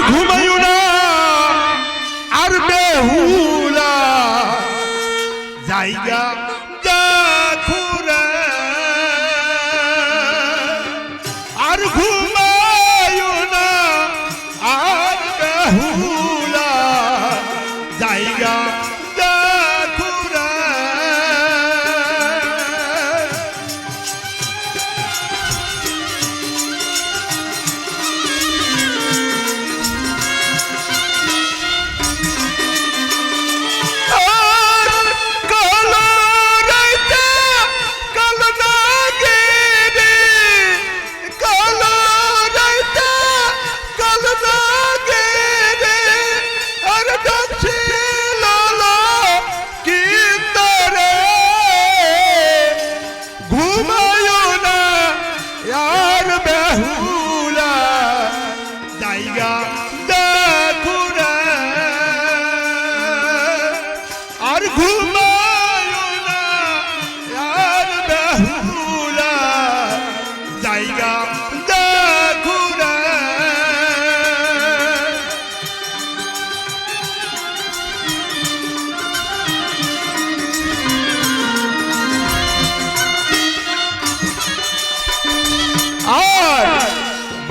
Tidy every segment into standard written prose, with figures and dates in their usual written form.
ঘুমাইও না আর বেহুলা জায়গা দেখুরে আর ঘুমাইও না আর বেহুলা জায়গা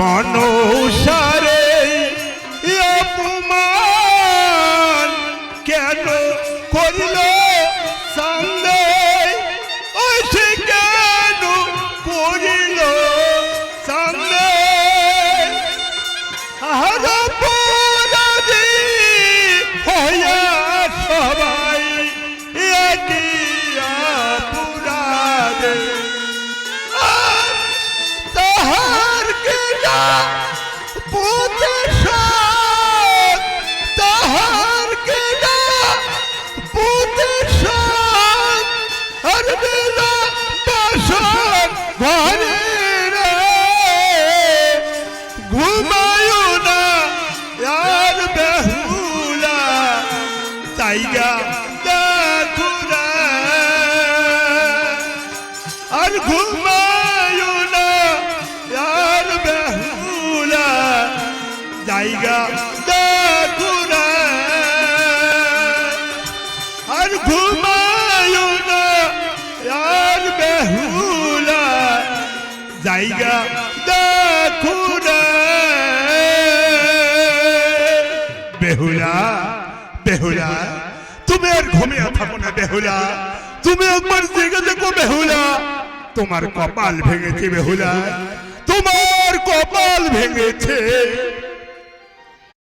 মনুষারে অপমান কেন করিল সঙ্গে সে কেন করিল সঙ্গে অপরাধী হইয়া সবাই একই অপরাধে জায়গা দেখুরা আর ঘুমায়ো না আর বেহুলা জায়গা দেখুরা আর ঘুমায়ো না আর বেহুলা জায়গা দেখুরা বেহুলা বেহুলা তুমি আর ঘুমিয়ে থাকো না বেহুলা তুমি একবার জেগে দেখো বেহুলা তোমার কপাল ভেঙেছে বেহুলা তোমার কপাল ভেঙেছে